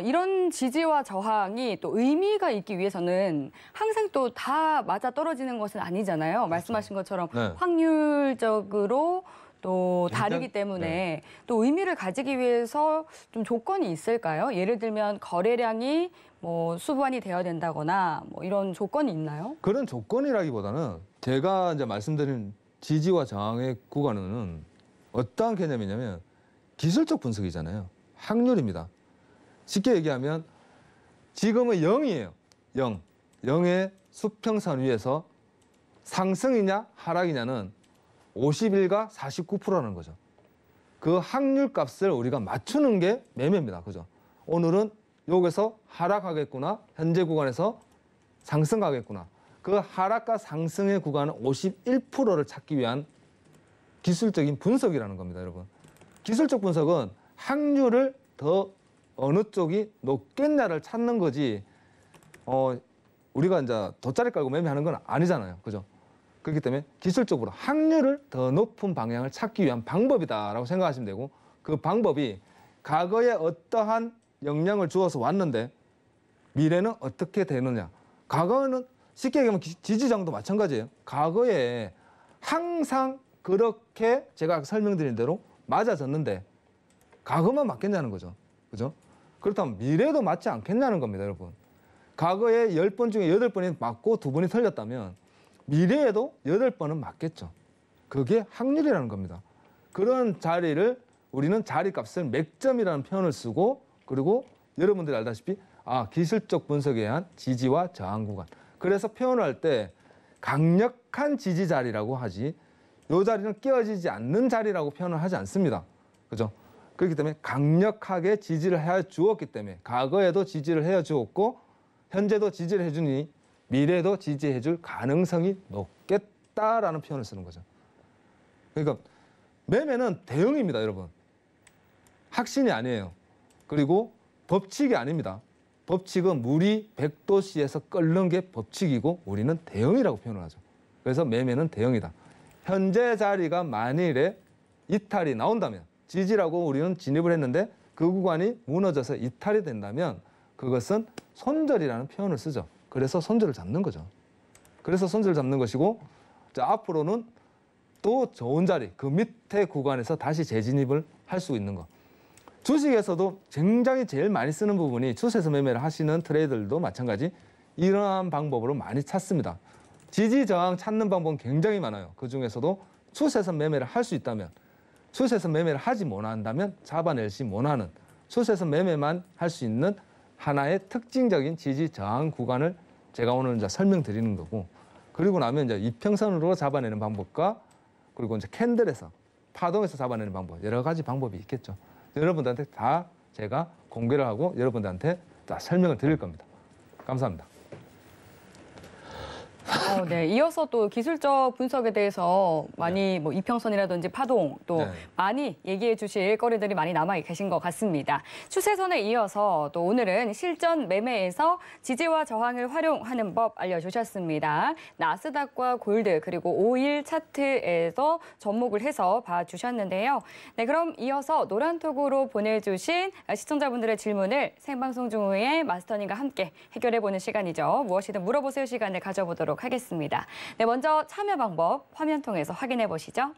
이런 지지와 저항이 또 의미가 있기 위해서는 항상 또 다 맞아 떨어지는 것은 아니잖아요. 말씀하신 것처럼 네. 확률적으로 또 다르기 일단, 때문에 또 의미를 가지기 위해서 좀 조건이 있을까요? 예를 들면 거래량이 뭐 수반이 되어야 된다거나 뭐 이런 조건이 있나요? 그런 조건이라기보다는 제가 이제 말씀드린 지지와 저항의 구간은 어떠한 개념이냐면 기술적 분석이잖아요. 확률입니다. 쉽게 얘기하면 지금은 0이에요. 0. 0의 수평선 위에서 상승이냐 하락이냐는 51과 49%라는 거죠. 그 확률 값을 우리가 맞추는 게 매매입니다. 그죠? 오늘은 여기서 하락하겠구나. 현재 구간에서 상승하겠구나. 그 하락과 상승의 구간은 51%를 찾기 위한 기술적인 분석이라는 겁니다, 여러분. 기술적 분석은 확률을 더 어느 쪽이 높겠냐를 찾는 거지, 우리가 이제 돗자리 깔고 매매하는 건 아니잖아요. 그죠? 그렇기 때문에 기술적으로 확률을 더 높은 방향을 찾기 위한 방법이다라고 생각하시면 되고 그 방법이 과거에 어떠한 영향을 주어서 왔는데 미래는 어떻게 되느냐. 과거는 쉽게 얘기하면 지지장도 마찬가지예요. 과거에 항상 그렇게 제가 설명드린 대로 맞아졌는데 과거만 맞겠냐는 거죠. 그죠? 그렇다면 미래도 맞지 않겠냐는 겁니다, 여러분. 과거에 10번 중에 8번이 맞고 2번이 틀렸다면 미래에도 8번은 맞겠죠. 그게 확률이라는 겁니다. 그런 자리를 우리는 자리값을 맥점이라는 표현을 쓰고 그리고 여러분들이 알다시피 기술적 분석에 의한 지지와 저항 구간. 그래서 표현을 할 때 강력한 지지 자리라고 하지 이 자리는 깨어지지 않는 자리라고 표현을 하지 않습니다. 그죠? 그렇기 때문에 강력하게 지지를 해 주었기 때문에 과거에도 지지를 해 주었고 현재도 지지를 해주니 미래도 지지해 줄 가능성이 높겠다라는 표현을 쓰는 거죠. 그러니까 매매는 대응입니다, 여러분. 확신이 아니에요. 그리고 법칙이 아닙니다. 법칙은 물이 100도씨에서 끓는 게 법칙이고 우리는 대응이라고 표현을 하죠. 그래서 매매는 대응이다. 현재 자리가 만일에 이탈이 나온다면 지지라고 우리는 진입을 했는데 그 구간이 무너져서 이탈이 된다면 그것은 손절이라는 표현을 쓰죠. 그래서 손절을 잡는 거죠. 그래서 손절을 잡는 것이고 자, 앞으로는 또 좋은 자리, 그 밑에 구간에서 다시 재진입을 할 수 있는 거. 주식에서도 굉장히 제일 많이 쓰는 부분이 추세에서 매매를 하시는 트레이더들도 마찬가지 이러한 방법으로 많이 찾습니다. 지지 저항 찾는 방법은 굉장히 많아요. 그중에서도 추세에서 매매를 할 수 있다면, 추세에서 매매를 하지 못한다면 잡아낼지 못하는, 추세에서 매매만 할 수 있는 하나의 특징적인 지지 저항 구간을 제가 오늘 이제 설명드리는 거고, 그리고 나면 이제 이평선으로 잡아내는 방법과 그리고 이제 캔들에서 파동에서 잡아내는 방법, 여러 가지 방법이 있겠죠. 여러분들한테 다 제가 공개를 하고 여러분들한테 다 설명을 드릴 겁니다. 감사합니다. 네. 이어서 또 기술적 분석에 대해서 많이 뭐 이평선이라든지 파동 또 네. 많이 얘기해 주실 거리들이 많이 남아 계신 것 같습니다. 추세선에 이어서 또 오늘은 실전 매매에서 지지와 저항을 활용하는 법 알려주셨습니다. 나스닥과 골드 그리고 5일 차트에서 접목을 해서 봐주셨는데요. 네, 그럼 이어서 노란톡으로 보내주신 시청자분들의 질문을 생방송 중후에 마스터님과 함께 해결해보는 시간이죠. 무엇이든 물어보세요 시간을 가져보도록 하겠습니다. 네, 먼저 참여 방법 화면 통해서 확인해 보시죠.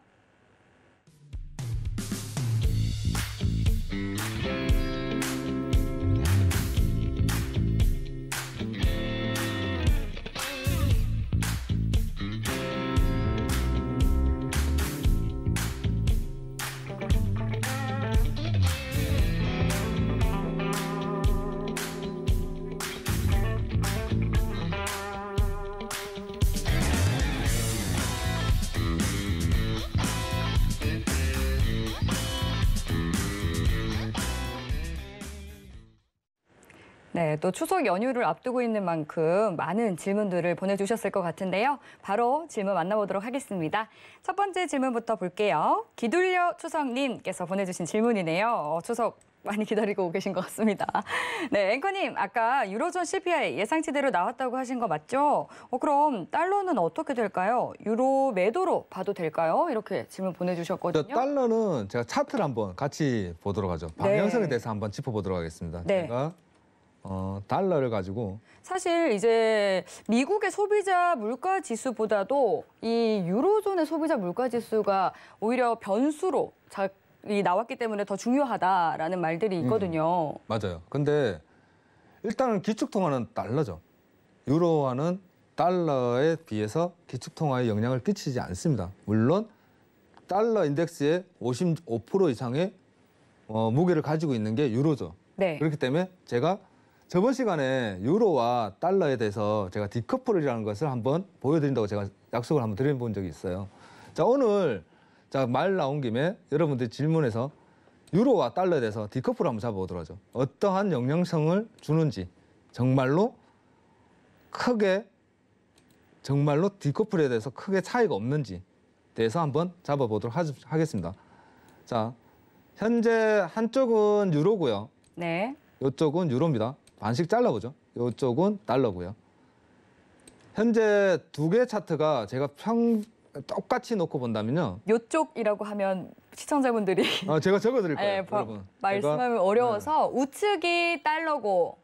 네, 또 추석 연휴를 앞두고 있는 만큼 많은 질문들을 보내주셨을 것 같은데요. 바로 질문 만나보도록 하겠습니다. 첫 번째 질문부터 볼게요. 기둘려 추석님께서 보내주신 질문이네요. 추석 많이 기다리고 계신 것 같습니다. 네, 앵커님, 아까 유로존 CPI 예상치대로 나왔다고 하신 거 맞죠? 그럼 달러는 어떻게 될까요? 유로 매도로 봐도 될까요? 이렇게 질문 보내주셨거든요. 달러는 제가 차트를 한번 같이 보도록 하죠. 방향성에 대해서 한번 짚어보도록 하겠습니다. 네. 제가 달러를 가지고 사실 이제 미국의 소비자 물가 지수보다도 이 유로존의 소비자 물가 지수가 오히려 변수로 나왔기 때문에 더 중요하다라는 말들이 있거든요. 맞아요. 근데 일단은 기축통화는 달러죠. 유로화는 달러에 비해서 기축통화에 영향을 끼치지 않습니다. 물론 달러 인덱스의 55% 이상의 무게를 가지고 있는 게 유로죠. 네. 그렇기 때문에 제가 저번 시간에 유로와 달러에 대해서 제가 디커플이라는 것을 한번 보여드린다고 제가 약속을 한번 드려본 적이 있어요. 자, 오늘 말 나온 김에 여러분들이 질문해서 유로와 달러에 대해서 디커플을 한번 잡아보도록 하죠. 어떠한 영향성을 주는지, 정말로 디커플에 대해서 크게 차이가 없는지 대해서 한번 잡아보도록 하겠습니다. 자, 현재 한쪽은 유로고요. 네. 이쪽은 유로입니다. 반씩 잘라보죠. 이쪽은 달러고요. 현재 두 개의 차트가 제가 똑같이 놓고 본다면요. 요쪽이라고 하면 시청자분들이 제가 적어드릴 거예요, 네, 여러분. 말씀하면 어려워서 우측이 달러고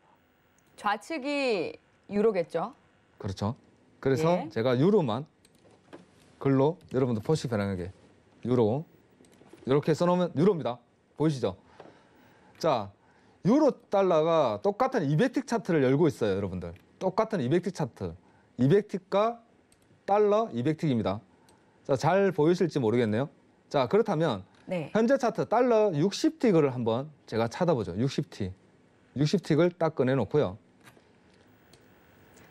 좌측이 유로겠죠? 그렇죠. 그래서 예. 제가 유로만 글로 여러분들 보시기 편하게 유로 이렇게 써놓으면 유로입니다. 보이시죠? 자, 유로 달러가 똑같은 200틱 차트를 열고 있어요, 여러분들. 똑같은 200틱 차트. 200틱과 달러 200틱입니다. 자, 잘 보이실지 모르겠네요. 자, 그렇다면 네. 현재 차트 달러 60틱을 한번 제가 찾아보죠. 60틱. 60틱을 딱 꺼내놓고요.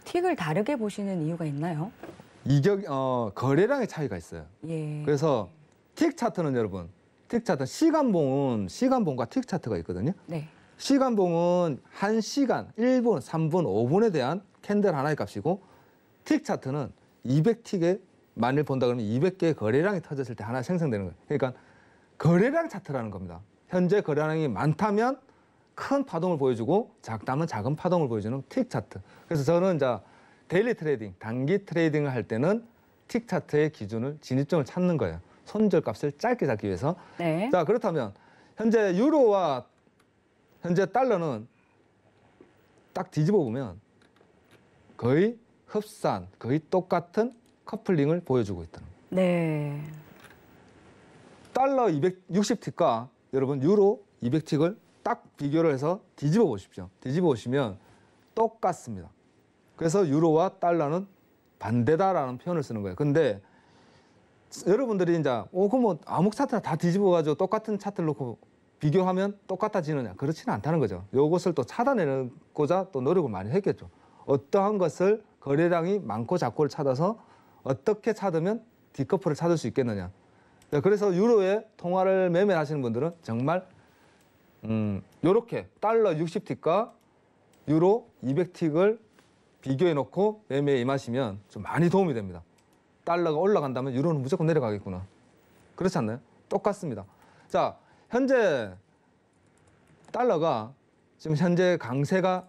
틱을 다르게 보시는 이유가 있나요? 거래량의 차이가 있어요. 예. 그래서 틱 차트는 여러분, 틱 차트 시간봉과 틱 차트가 있거든요. 네. 시간봉은 1시간, 1분, 3분, 5분에 대한 캔들 하나의 값이고 틱 차트는 200틱에 만일 본다 그러면 200개의 거래량이 터졌을 때 하나 생성되는 거예요. 그러니까 거래량 차트라는 겁니다. 현재 거래량이 많다면 큰 파동을 보여주고 작다면 작은 파동을 보여주는 틱 차트. 그래서 저는 데일리 트레이딩, 단기 트레이딩을 할 때는 틱 차트의 기준을, 진입점을 찾는 거예요. 손절값을 짧게 잡기 위해서. 네. 자, 그렇다면 현재 유로와 현재 달러는 딱 뒤집어 보면 거의 흡사한, 거의 똑같은 커플링을 보여주고 있다는 거예요. 네. 달러 260틱과 여러분 유로 200틱을 딱 비교를 해서 뒤집어 보십시오. 뒤집어 보시면 똑같습니다. 그래서 유로와 달러는 반대다라는 표현을 쓰는 거예요. 근데 여러분들이 이제 그럼 뭐 아무 차트나 다 뒤집어 가지고 똑같은 차트를 놓고 비교하면 똑같아지느냐? 그렇지는 않다는 거죠. 이것을 또 찾아내고자 또 노력을 많이 했겠죠. 어떠한 것을 거래량이 많고 작고를 찾아서 어떻게 찾으면 디커플을 찾을 수 있겠느냐. 그래서 유로에 통화를 매매하시는 분들은 정말 이렇게 달러 60틱과 유로 200틱을 비교해 놓고 매매에 임하시면 좀 많이 도움이 됩니다. 달러가 올라간다면 유로는 무조건 내려가겠구나. 그렇지 않나요? 똑같습니다. 자, 현재 달러가 지금 현재 강세가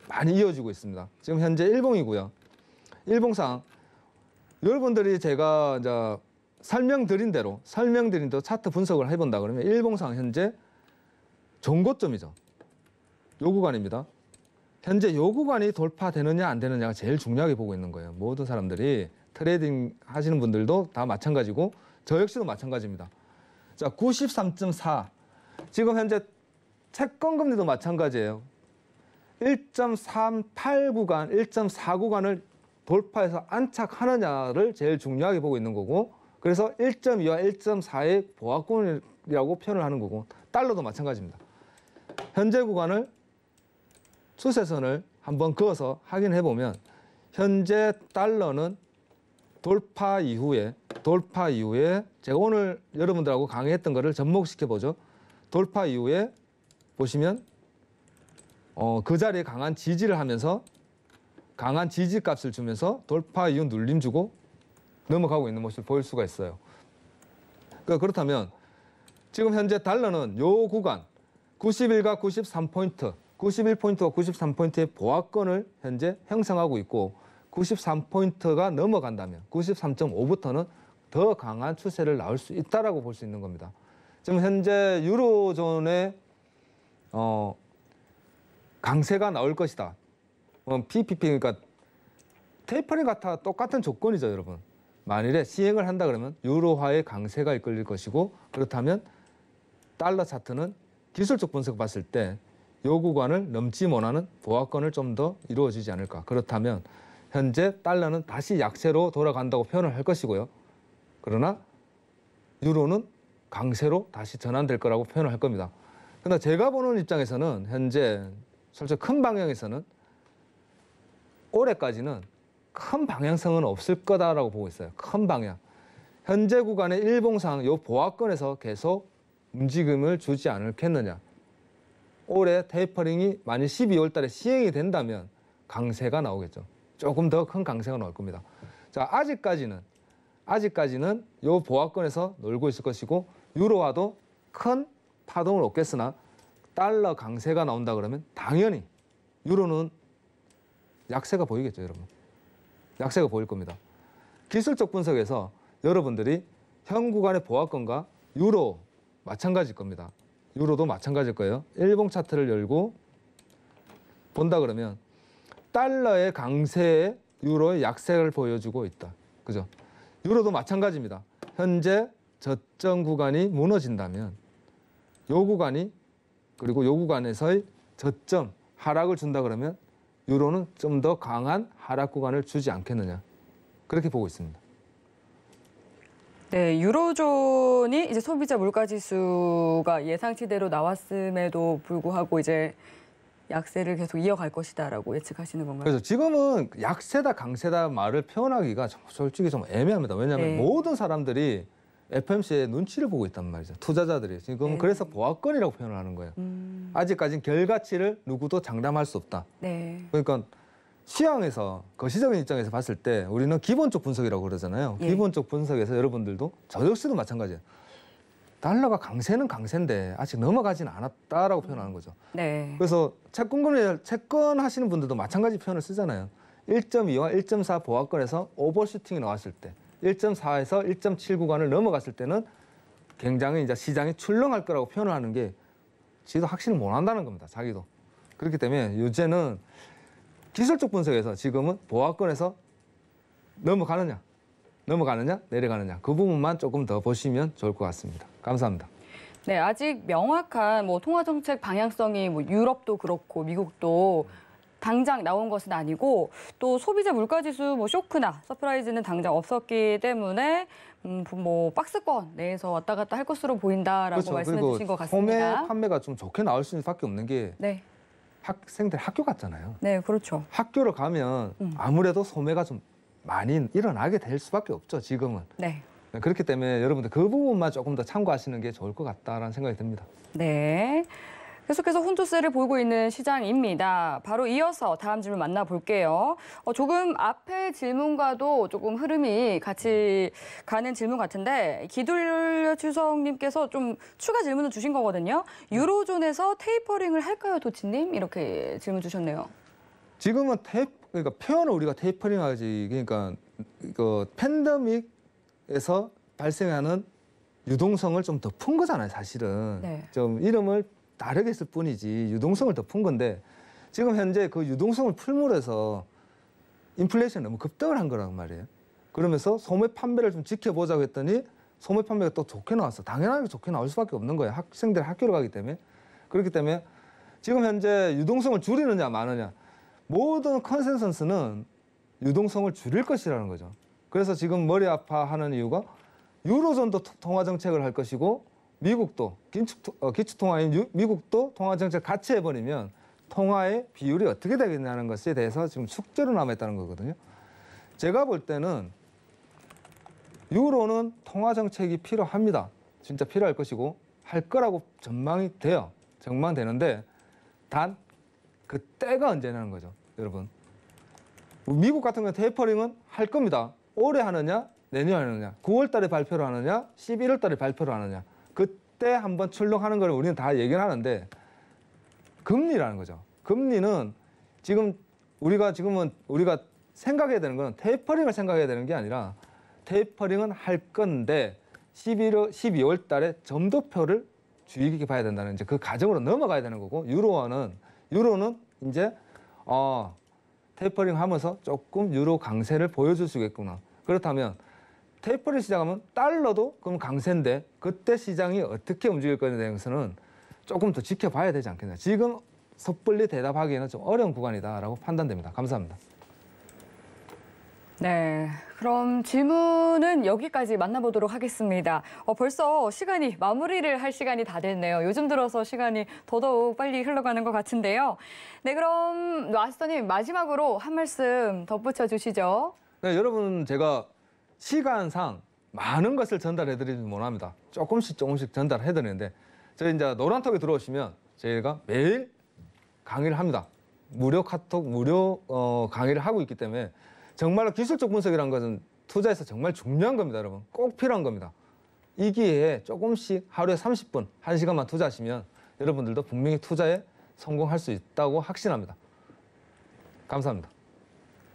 많이 이어지고 있습니다. 지금 현재 일봉이고요. 일봉상 여러분들이 제가 이제 설명드린 대로 차트 분석을 해본다 그러면 일봉상 현재 종고점이죠. 요 구간입니다. 현재 요 구간이 돌파되느냐 안 되느냐가 제일 중요하게 보고 있는 거예요. 모든 사람들이 트레이딩 하시는 분들도 다 마찬가지고 저 역시도 마찬가지입니다. 자, 93.4. 지금 현재 채권금리도 마찬가지예요. 1.38 구간, 1.4 구간을 돌파해서 안착하느냐를 제일 중요하게 보고 있는 거고, 그래서 1.2와 1.4의 보합권이라고 표현을 하는 거고, 달러도 마찬가지입니다. 현재 구간을 추세선을 한번 그어서 확인해 보면 현재 달러는 돌파 이후에 제가 오늘 여러분들하고 강의했던 거를 접목시켜 보죠. 돌파 이후에 보시면 그 자리에 강한 지지를 하면서 강한 지지 값을 주면서 돌파 이후 눌림 주고 넘어가고 있는 모습을 보일 수가 있어요. 그렇다면 지금 현재 달러는 요 구간 91과 93포인트, 91포인트와 93포인트의 보합권을 현재 형성하고 있고 93포인트가 넘어간다면 93.5부터는 더 강한 추세를 나올 수 있다라고 볼 수 있는 겁니다. 지금 현재 유로존의 강세가 나올 것이다. PPP 그러니까 테이퍼링 같아 똑같은 조건이죠, 여러분. 만일에 시행을 한다 그러면 유로화의 강세가 이끌릴 것이고 그렇다면 달러 차트는 기술적 분석 봤을 때 이 구간을 넘지 못하는 보합권을 좀 더 이루어지지 않을까. 그렇다면 현재 달러는 다시 약세로 돌아간다고 표현을 할 것이고요. 그러나 유로는 강세로 다시 전환될 거라고 표현을 할 겁니다. 그러나 제가 보는 입장에서는 현재 솔직히 큰 방향에서는 올해까지는 큰 방향성은 없을 거다라고 보고 있어요. 큰 방향. 현재 구간의 일봉상 이 보합권에서 계속 움직임을 주지 않겠느냐. 올해 테이퍼링이 만약 12월 달에 시행이 된다면 강세가 나오겠죠. 조금 더 큰 강세가 나올 겁니다. 자, 아직까지는 이 보합권에서 놀고 있을 것이고 유로화도 큰 파동을 얻겠으나 달러 강세가 나온다 그러면 당연히 유로는 약세가 보이겠죠, 여러분. 약세가 보일 겁니다. 기술적 분석에서 여러분들이 현 구간의 보합권과 유로 마찬가지일 겁니다. 유로도 마찬가지일 거예요. 일봉 차트를 열고 본다 그러면 달러의 강세에 유로의 약세를 보여주고 있다. 그죠? 유로도 마찬가지입니다. 현재 저점 구간이 무너진다면 요 구간이 그리고 요 구간에서의 저점 하락을 준다 그러면 유로는 좀 더 강한 하락 구간을 주지 않겠느냐. 그렇게 보고 있습니다. 네, 유로존이 이제 소비자 물가지수가 예상치대로 나왔음에도 불구하고 이제 약세를 계속 이어갈 것이다라고 예측하시는 건가요? 그래서 지금은 약세다 강세다 말을 표현하기가 솔직히 좀 애매합니다. 왜냐하면 모든 사람들이 FMC의 눈치를 보고 있단 말이죠. 투자자들이. 지금 그래서 보합권이라고 표현을 하는 거예요. 아직까지는 결과치를 누구도 장담할 수 없다. 네. 그러니까 시황에서 거시적인 입장에서 봤을 때 우리는 기본적 분석이라고 그러잖아요. 기본적 분석에서 여러분들도 저 역시도 마찬가지예요. 달러가 강세는 강세인데 아직 넘어가지는 않았다라고 표현하는 거죠. 네. 그래서 채권 하시는 분들도 마찬가지 표현을 쓰잖아요. 1.2와 1.4 보합권에서 오버슈팅이 나왔을 때 1.4에서 1.7 구간을 넘어갔을 때는 굉장히 이제 시장이 출렁할 거라고 표현을 하는 게 지도 확신을 못 한다는 겁니다. 자기도. 그렇기 때문에 요새는 기술적 분석에서 지금은 보합권에서 넘어가느냐 내려가느냐 그 부분만 조금 더 보시면 좋을 것 같습니다. 감사합니다. 네, 아직 명확한 통화 정책 방향성이 유럽도 그렇고 미국도 당장 나온 것은 아니고 또 소비자 물가지수 쇼크나 서프라이즈는 당장 없었기 때문에 박스권 내에서 왔다 갔다 할 것으로 보인다라고 그렇죠. 말씀해 그리고 주신 것 같습니다. 소매 판매가 좀 좋게 나올 수밖에 없는 게 네, 학생들 학교 갔잖아요. 네, 그렇죠. 학교를 가면 아무래도 소매가 좀 많이 일어나게 될 수밖에 없죠, 지금은. 네. 그렇기 때문에 여러분들 그 부분만 조금 더 참고하시는 게 좋을 것 같다라는 생각이 듭니다. 네. 계속해서 혼조세를 보이고 있는 시장입니다. 바로 이어서 다음 질문 만나볼게요. 조금 앞의 질문과도 조금 흐름이 같이 가는 질문 같은데 기둘려 추성님께서 좀 추가 질문을 주신 거거든요. 유로존에서 테이퍼링을 할까요, 도치님? 이렇게 질문 주셨네요. 지금은 그러니까 표현을 우리가 테이퍼링하지, 그러니까 팬데믹에서 발생하는 유동성을 좀 더 푼 거잖아요, 사실은. 네. 좀 이름을 다르게 쓸 뿐이지 유동성을 더 푼 건데 지금 현재 그 유동성을 풀므로 해서 인플레이션이 너무 급등을 한 거란 말이에요. 그러면서 소매 판매를 좀 지켜보자고 했더니 소매 판매가 또 좋게 나왔어. 당연하게 좋게 나올 수밖에 없는 거예요. 학생들이 학교를 가기 때문에. 그렇기 때문에 지금 현재 유동성을 줄이느냐 마느냐, 모든 컨센서스는 유동성을 줄일 것이라는 거죠. 그래서 지금 머리 아파하는 이유가 유로존도 통화 정책을 할 것이고 미국도 기축통화인 미국도 통화 정책 같이 해버리면 통화의 비율이 어떻게 되겠냐는 것에 대해서 지금 숙제로 남아있다는 거거든요. 제가 볼 때는 유로는 통화 정책이 필요합니다. 진짜 필요할 것이고 할 거라고 전망이 돼요. 전망되는데 단 그 때가 언제냐는 거죠, 여러분. 미국 같은 경우는 테이퍼링은 할 겁니다. 올해 하느냐, 내년에 하느냐, 9월 달에 발표를 하느냐, 11월 달에 발표를 하느냐. 그때 한번 출렁하는 걸 우리는 다 얘기를 하는데 금리라는 거죠. 금리는 우리가 생각해야 되는 건 테이퍼링을 생각해야 되는 게 아니라 테이퍼링은 할 건데 12월 달에 점도표를 주의 깊게 봐야 된다는 이제 그 과정으로 넘어가야 되는 거고 유로는 이제 테이퍼링 하면서 조금 유로 강세를 보여줄 수 있겠구나. 그렇다면 테이퍼링 시작하면 달러도 그럼 강세인데 그때 시장이 어떻게 움직일 거냐에 대해서는 조금 더 지켜봐야 되지 않겠나. 지금 섣불리 대답하기에는 좀 어려운 구간이다라고 판단됩니다. 감사합니다. 네, 그럼 질문은 여기까지 만나보도록 하겠습니다. 벌써 시간이 마무리를 할 시간이 다 됐네요. 요즘 들어서 시간이 더더욱 빨리 흘러가는 것 같은데요. 네, 그럼 마스터님 마지막으로 한 말씀 덧붙여 주시죠. 네, 여러분 제가 시간상 많은 것을 전달해드리지 못합니다. 조금씩 전달해드리는데 저희 이제 노란톡에 들어오시면 저희가 매일 강의를 합니다. 무료 카톡, 무료 강의를 하고 있기 때문에 정말로 기술적 분석이라는 것은 투자에서 정말 중요한 겁니다, 여러분. 꼭 필요한 겁니다. 이 기회에 조금씩 하루에 30분, 1시간만 투자하시면 여러분들도 분명히 투자에 성공할 수 있다고 확신합니다. 감사합니다.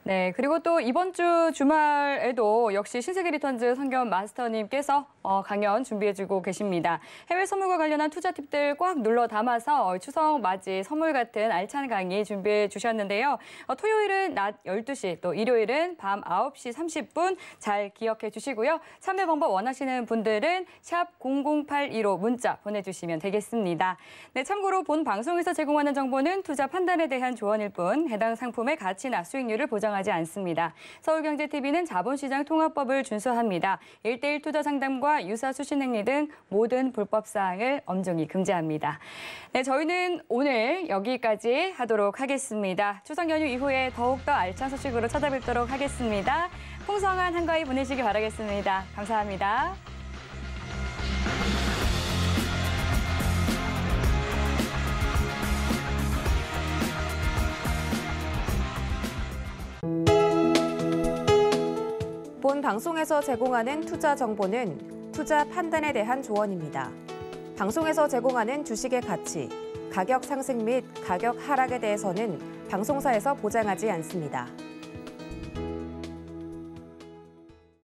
네, 그리고 또 이번 주 주말에도 역시 신세계 리턴즈 선겸 마스터님께서 강연 준비해주고 계십니다. 해외 선물과 관련한 투자 팁들 꽉 눌러 담아서 추석 맞이 선물 같은 알찬 강의 준비해 주셨는데요. 토요일은 낮 12시, 또 일요일은 밤 9시 30분 잘 기억해 주시고요. 참여 방법 원하시는 분들은 샵 0082로 문자 보내주시면 되겠습니다. 네, 참고로 본 방송에서 제공하는 정보는 투자 판단에 대한 조언일 뿐 해당 상품의 가치나 수익률을 보장하지 않습니다. 서울경제TV는 자본시장 통합법을 준수합니다. 1:1 투자 상담과 유사 수신행위 등 모든 불법 사항을 엄중히 금지합니다. 네, 저희는 오늘 여기까지 하도록 하겠습니다. 추석 연휴 이후에 더욱더 알찬 소식으로 찾아뵙도록 하겠습니다. 풍성한 한가위 보내시기 바라겠습니다. 감사합니다. 본 방송에서 제공하는 투자 정보는 투자 판단에 대한 조언입니다. 방송에서 제공하는 주식의 가치, 가격 상승 및 가격 하락에 대해서는 방송사에서 보장하지 않습니다.